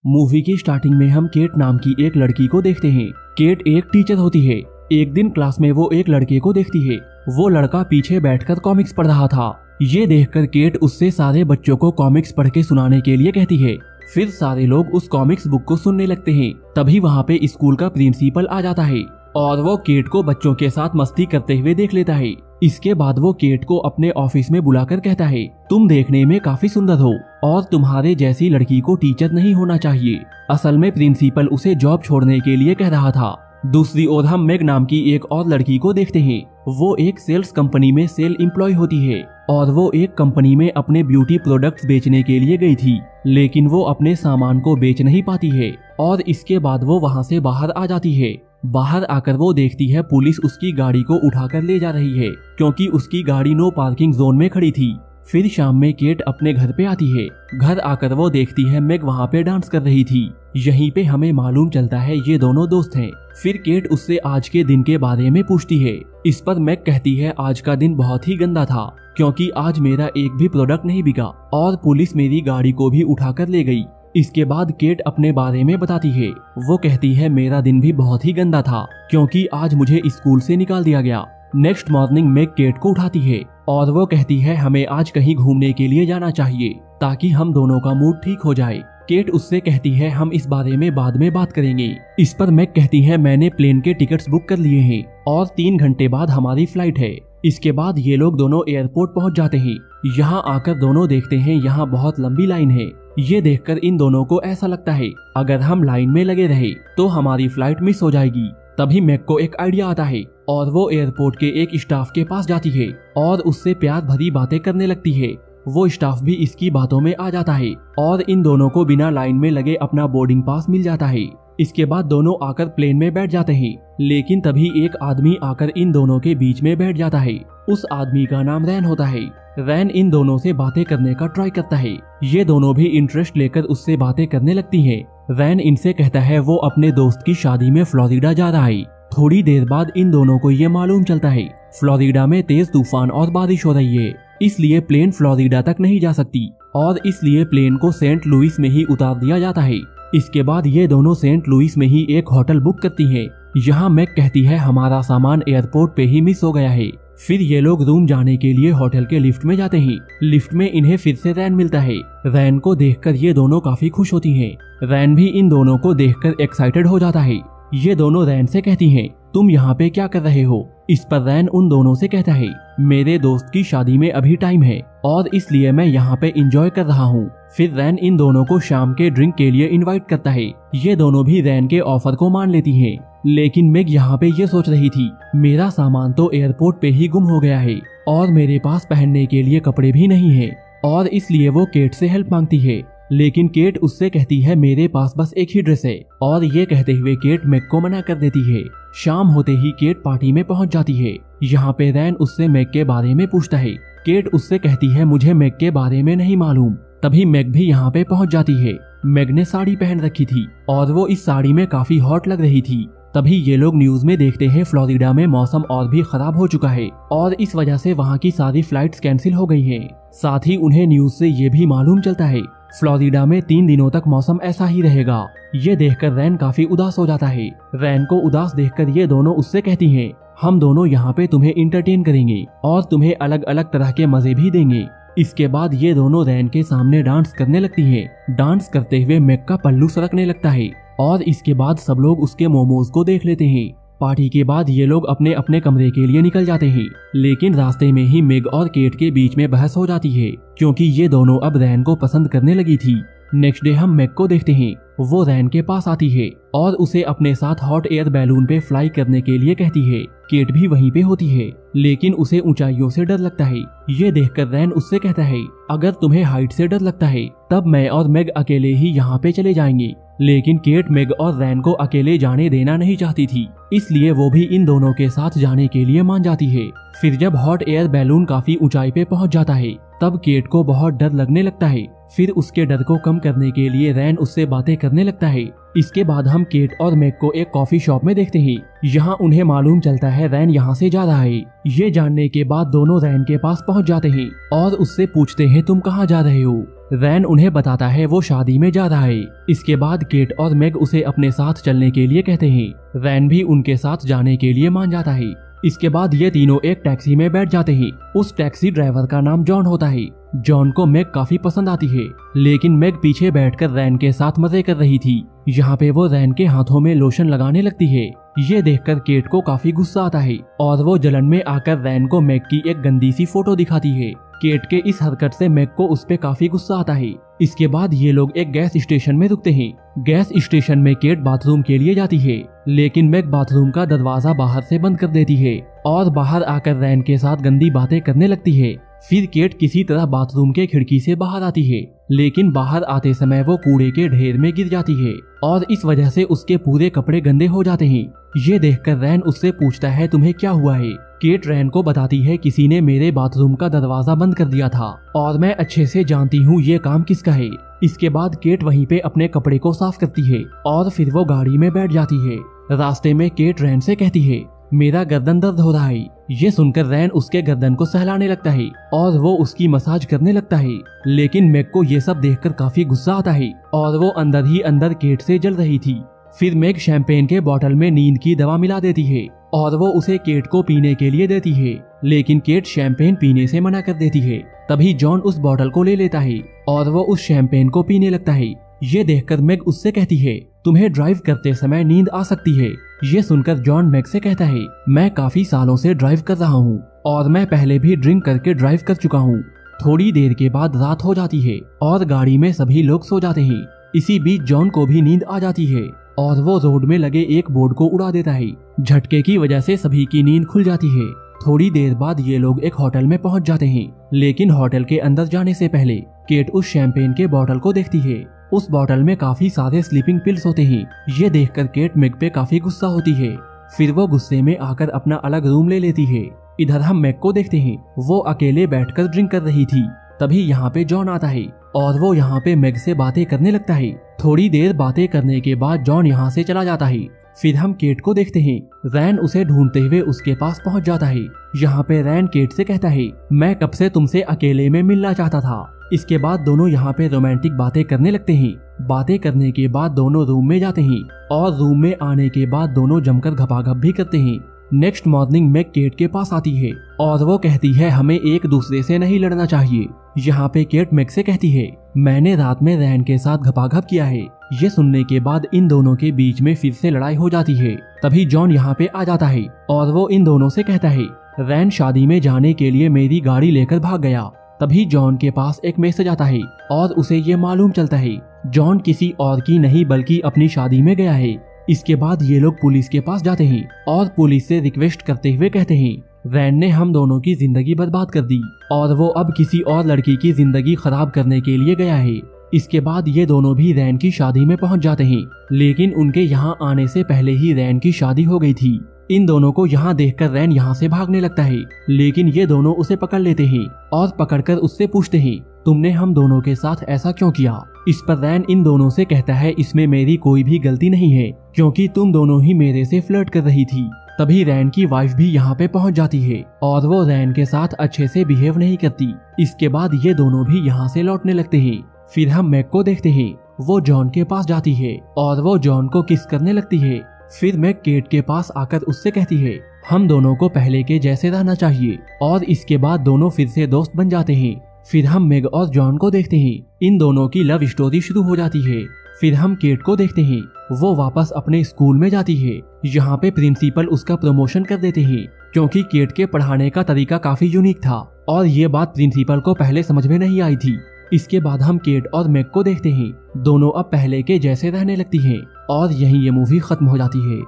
Movie की starting में हम केट नाम की एक लड़की को देखते हैं। केट एक टीचर होती है। एक दिन क्लास में वो एक लड़के को देखती है। वो लड़का पीछे बैठकर कॉमिक्स पढ़ रहा था। ये देखकर केट उससे सारे बच्चों को कॉमिक्स पढ़ के सुनाने के लिए कहती है। फिर सारे लोग उस कॉमिक्स बुक को सुनने लगते हैं। तभी वहाँ पे स्कूल का प्रिंसिपल आ जाता है और वो केट को बच्चों के साथ मस्ती करते हुए देख लेता है। इसके बाद वो केट को अपने ऑफिस में बुलाकर कहता है, तुम देखने में काफी सुंदर हो और तुम्हारे जैसी लड़की को टीचर नहीं होना चाहिए। असल में प्रिंसिपल उसे जॉब छोड़ने के लिए कह रहा था। दूसरी ओर हम मेग नाम की एक और लड़की को देखते हैं। वो एक सेल्स कंपनी में सेल एम्प्लॉय होती है और वो एक कंपनी में अपने ब्यूटी प्रोडक्ट्स बेचने के लिए गई थी, लेकिन वो अपने सामान को बेच नहीं पाती है और इसके बाद वो वहाँ से बाहर आ जाती है। बाहर आकर वो देखती है पुलिस उसकी गाड़ी को उठाकर ले जा रही है, क्योंकि उसकी गाड़ी नो पार्किंग जोन में खड़ी थी। फिर शाम में केट अपने घर पे आती है। घर आकर वो देखती है मेग वहाँ पे डांस कर रही थी। यहीं पे हमें मालूम चलता है ये दोनों दोस्त हैं। फिर केट उससे आज के दिन के बारे में पूछती है। इस पर मेग कहती है आज का दिन बहुत ही गंदा था, क्योंकि आज मेरा एक भी प्रोडक्ट नहीं बिका और पुलिस मेरी गाड़ी को भी उठाकर ले गई। इसके बाद केट अपने बारे में बताती है। वो कहती है मेरा दिन भी बहुत ही गंदा था, क्योंकि आज मुझे स्कूल से निकाल दिया गया। नेक्स्ट मॉर्निंग मेग केट को उठाती है और वो कहती है हमें आज कहीं घूमने के लिए जाना चाहिए ताकि हम दोनों का मूड ठीक हो जाए। केट उससे कहती है हम इस बारे में बाद में बात करेंगे। इस पर मेग कहती है मैंने प्लेन के टिकट्स बुक कर लिए हैं और 3 घंटे बाद हमारी फ्लाइट है। इसके बाद ये लोग दोनों एयरपोर्ट पहुंच जाते हैं। यहाँ आकर दोनों देखते हैं यहाँ बहुत लंबी लाइन है। ये देखकर इन दोनों को ऐसा लगता है अगर हम लाइन में लगे रहे तो हमारी फ्लाइट मिस हो जाएगी। तभी मेग को एक आइडिया आता है और वो एयरपोर्ट के एक स्टाफ के पास जाती है और उससे प्यार भरी बातें करने लगती है। वो स्टाफ भी इसकी बातों में आ जाता है और इन दोनों को बिना लाइन में लगे अपना बोर्डिंग पास मिल जाता है। इसके बाद दोनों आकर प्लेन में बैठ जाते हैं, लेकिन तभी एक आदमी आकर इन दोनों के बीच में बैठ जाता है। उस आदमी का नाम रैन होता है। रैन इन दोनों से बातें करने का ट्राई करता है। ये दोनों भी इंटरेस्ट लेकर उससे बातें करने लगती हैं। रैन इनसे कहता है वो अपने दोस्त की शादी में फ्लोरिडा जा रहा है। थोड़ी देर बाद इन दोनों को ये मालूम चलता है फ्लोरिडा में तेज तूफान और बारिश हो रही है, इसलिए प्लेन फ्लोरिडा तक नहीं जा सकती और इसलिए प्लेन को सेंट लुइस में ही उतार दिया जाता है। इसके बाद ये दोनों सेंट लुइस में ही एक होटल बुक करती हैं। यहाँ मेग कहती है हमारा सामान एयरपोर्ट पे ही मिस हो गया है। फिर ये लोग रूम जाने के लिए होटल के लिफ्ट में जाते हैं। लिफ्ट में इन्हें फिर से रैन मिलता है। रैन को देखकर ये दोनों काफी खुश होती हैं। रैन भी इन दोनों को देखकर एक्साइटेड हो जाता है। ये दोनों रैन से कहती हैं तुम यहाँ पे क्या कर रहे हो। इस पर रैन उन दोनों से कहता है मेरे दोस्त की शादी में अभी टाइम है और इसलिए मैं यहाँ पे एंजॉय कर रहा हूँ। फिर रैन इन दोनों को शाम के ड्रिंक के लिए इनवाइट करता है। ये दोनों भी रैन के ऑफर को मान लेती हैं, लेकिन मेग यहाँ पे ये सोच रही थी मेरा सामान तो एयरपोर्ट पे ही गुम हो गया है और मेरे पास पहनने के लिए कपड़े भी नहीं है और इसलिए वो केट से हेल्प मांगती है। लेकिन केट उससे कहती है मेरे पास बस एक ही ड्रेस है और ये कहते हुए केट मेग को मना कर देती है। शाम होते ही केट पार्टी में पहुंच जाती है। यहाँ पे रैन उससे मेग के बारे में पूछता है। केट उससे कहती है मुझे मेग के बारे में नहीं मालूम। तभी मेग भी यहाँ पे पहुंच जाती है। मेग ने साड़ी पहन रखी थी और वो इस साड़ी में काफी हॉट लग रही थी। तभी ये लोग न्यूज में देखते हैं फ्लोरिडा में मौसम और भी खराब हो चुका है और इस वजह से वहाँ की सारी फ्लाइट्स कैंसिल हो गई हैं। साथ ही उन्हें न्यूज से ये भी मालूम चलता है फ्लोरिडा में 3 दिनों तक मौसम ऐसा ही रहेगा। ये देखकर रैन काफी उदास हो जाता है। रैन को उदास देखकर ये दोनों उससे कहती हैं हम दोनों यहाँ पे तुम्हें इंटरटेन करेंगे और तुम्हें अलग अलग तरह के मजे भी देंगे। इसके बाद ये दोनों रैन के सामने डांस करने लगती हैं। डांस करते हुए मेग का पल्लू सरकने लगता है और इसके बाद सब लोग उसके मोमोज को देख लेते हैं। पार्टी के बाद ये लोग अपने अपने कमरे के लिए निकल जाते हैं, लेकिन रास्ते में ही मेग और केट के बीच में बहस हो जाती है, क्योंकि ये दोनों अब रैन को पसंद करने लगी थी। नेक्स्ट डे हम मेग को देखते हैं। वो रैन के पास आती है और उसे अपने साथ हॉट एयर बैलून पे फ्लाई करने के लिए कहती है। केट भी वहीं पे होती है, लेकिन उसे ऊंचाइयों से डर लगता है। ये देखकर रैन उससे कहता है अगर तुम्हें हाइट से डर लगता है तब मैं और मेग अकेले ही यहाँ पे चले जाएंगे। लेकिन केट मेग और रैन को अकेले जाने देना नहीं चाहती थी, इसलिए वो भी इन दोनों के साथ जाने के लिए मान जाती है। फिर जब हॉट एयर बैलून काफी ऊंचाई पे पहुंच जाता है तब केट को बहुत डर लगने लगता है। फिर उसके डर को कम करने के लिए रैन उससे बातें करने लगता है। इसके बाद हम केट और मैग को एक कॉफी शॉप में देखते हैं। यहाँ उन्हें मालूम चलता है रैन यहाँ से जा रहा है। ये जानने के बाद दोनों रैन के पास पहुँच जाते हैं और उससे पूछते हैं तुम कहाँ जा रहे हो। रैन उन्हें बताता है वो शादी में जा रहा है। इसके बाद केट और मैग उसे अपने साथ चलने के लिए कहते हैं। रैन भी उनके साथ जाने के लिए मान जाता है। इसके बाद ये तीनों एक टैक्सी में बैठ जाते हैं। उस टैक्सी ड्राइवर का नाम जॉन होता है। जॉन को मैग काफी पसंद आती है, लेकिन मैग पीछे बैठकर रैन के साथ मजे कर रही थी। यहाँ पे वो रैन के हाथों में लोशन लगाने लगती है। ये देखकर केट को काफी गुस्सा आता है और वो जलन में आकर रैन को मैग की एक गंदी सी फोटो दिखाती है। केट के इस हरकत से मैग को उस पे काफी गुस्सा आता है। इसके बाद ये लोग एक गैस स्टेशन में रुकते हैं। गैस स्टेशन में केट बाथरूम के लिए जाती है, लेकिन मैग बाथरूम का दरवाजा बाहर से बंद कर देती है और बाहर आकर रैन के साथ गंदी बातें करने लगती है। फिर केट किसी तरह बाथरूम के खिड़की से बाहर आती है, लेकिन बाहर आते समय वो कूड़े के ढेर में गिर जाती है और इस वजह से उसके पूरे कपड़े गंदे हो जाते हैं। ये देखकर रैन उससे पूछता है तुम्हें क्या हुआ है। केट रैन को बताती है किसी ने मेरे बाथरूम का दरवाजा बंद कर दिया था और मैं अच्छे से जानती हूँ ये काम किसका है। इसके बाद केट वहीं पे अपने कपड़े को साफ करती है और फिर वो गाड़ी में बैठ जाती है। रास्ते में केट रैन से कहती है मेरा गर्दन दर्द हो रहा है। ये सुनकर रैन उसके गर्दन को सहलाने लगता है और वो उसकी मसाज करने लगता है, लेकिन मैग को ये सब देखकर काफी गुस्सा आता है और वो अंदर ही अंदर केट से जल रही थी। फिर मैग शैंपेन के बोतल में नींद की दवा मिला देती है और वो उसे केट को पीने के लिए देती है, लेकिन केट शैंपेन पीने से मना कर देती है। तभी जॉन उस बोतल को ले लेता है और वो उस शैंपेन को पीने लगता है। ये देखकर मैग उससे कहती है तुम्हें ड्राइव करते समय नींद आ सकती है। ये सुनकर जॉन मैग से कहता है मैं काफी सालों से ड्राइव कर रहा हूँ और मैं पहले भी ड्रिंक करके ड्राइव कर चुका हूँ। थोड़ी देर के बाद रात हो जाती है और गाड़ी में सभी लोग सो जाते हैं। इसी बीच जॉन को भी नींद आ जाती है और वो रोड में लगे एक बोर्ड को उड़ा देता है। झटके की वजह से सभी की नींद खुल जाती है। थोड़ी देर बाद ये लोग एक होटल में पहुंच जाते हैं, लेकिन होटल के अंदर जाने से पहले केट उस शैंपेन के बोतल को देखती है। उस बोतल में काफी सारे स्लीपिंग पिल्स होते हैं। ये देखकर केट मैग पे काफी गुस्सा होती है। फिर वो गुस्से में आकर अपना अलग रूम ले लेती है। इधर हम मैग को देखते हैं, वो अकेले बैठकर ड्रिंक कर रही थी। तभी यहाँ पे जॉन आता है और वो यहाँ पे मैग से बातें करने लगता है। थोड़ी देर बातें करने के बाद जॉन यहाँ से चला जाता है। फिर हम केट को देखते हैं, रैन उसे ढूंढते हुए उसके पास पहुंच जाता है। यहाँ पे रैन केट से कहता है मैं कब से तुमसे अकेले में मिलना चाहता था। इसके बाद दोनों यहाँ पे रोमांटिक बातें करने लगते हैं। बातें करने के बाद दोनों रूम में जाते हैं और रूम में आने के बाद दोनों जमकर घपाघप भी करते हैं। नेक्स्ट मॉर्निंग मैग केट के पास आती है और वो कहती है हमें एक दूसरे से नहीं लड़ना चाहिए। यहाँ पे केट मैग से कहती है मैंने रात में रैन के साथ घपाघप किया है। ये सुनने के बाद इन दोनों के बीच में फिर से लड़ाई हो जाती है। तभी जॉन यहाँ पे आ जाता है और वो इन दोनों से कहता है रैन शादी में जाने के लिए मेरी गाड़ी लेकर भाग गया। तभी जॉन के पास एक मैसेज आता है और उसे ये मालूम चलता है जॉन किसी और की नहीं बल्कि अपनी शादी में गया है। इसके बाद ये लोग पुलिस के पास जाते हैं और पुलिस से रिक्वेस्ट करते हुए कहते हैं रैन ने हम दोनों की जिंदगी बर्बाद कर दी और वो अब किसी और लड़की की जिंदगी खराब करने के लिए गया है। इसके बाद ये दोनों भी रैन की शादी में पहुंच जाते हैं, लेकिन उनके यहाँ आने से पहले ही रैन की शादी हो गई थी। इन दोनों को यहाँ देखकर रैन यहाँ से भागने लगता है, लेकिन ये दोनों उसे पकड़ लेते हैं और पकड़कर उससे पूछते हैं तुमने हम दोनों के साथ ऐसा क्यों किया। इस पर रैन इन दोनों से कहता है इसमें मेरी कोई भी गलती नहीं है, क्योंकि तुम दोनों ही मेरे से फ्लर्ट कर रही थी। तभी रैन की वाइफ भी यहाँ पे पहुँच जाती है और वो रैन के साथ अच्छे से बिहेव नहीं करती। इसके बाद ये दोनों भी यहाँ से लौटने लगते हैं। फिर हम मैग को देखते हैं, वो जॉन के पास जाती है और वो जॉन को किस करने लगती है। फिर मैग केट के पास आकर उससे कहती है हम दोनों को पहले के जैसे रहना चाहिए और इसके बाद दोनों फिर से दोस्त बन जाते हैं। फिर हम मैग और जॉन को देखते हैं, इन दोनों की लव स्टोरी शुरू हो जाती है। फिर हम केट को देखते हैं, वो वापस अपने स्कूल में जाती है। यहाँ पे प्रिंसिपल उसका प्रमोशन कर देते हैं, क्योंकि केट के पढ़ाने का तरीका काफी यूनिक था और ये बात प्रिंसिपल को पहले समझ में नहीं आई थी। इसके बाद हम केट और मैग को देखते हैं, दोनों अब पहले के जैसे रहने लगती हैं और यहीं ये मूवी खत्म हो जाती है।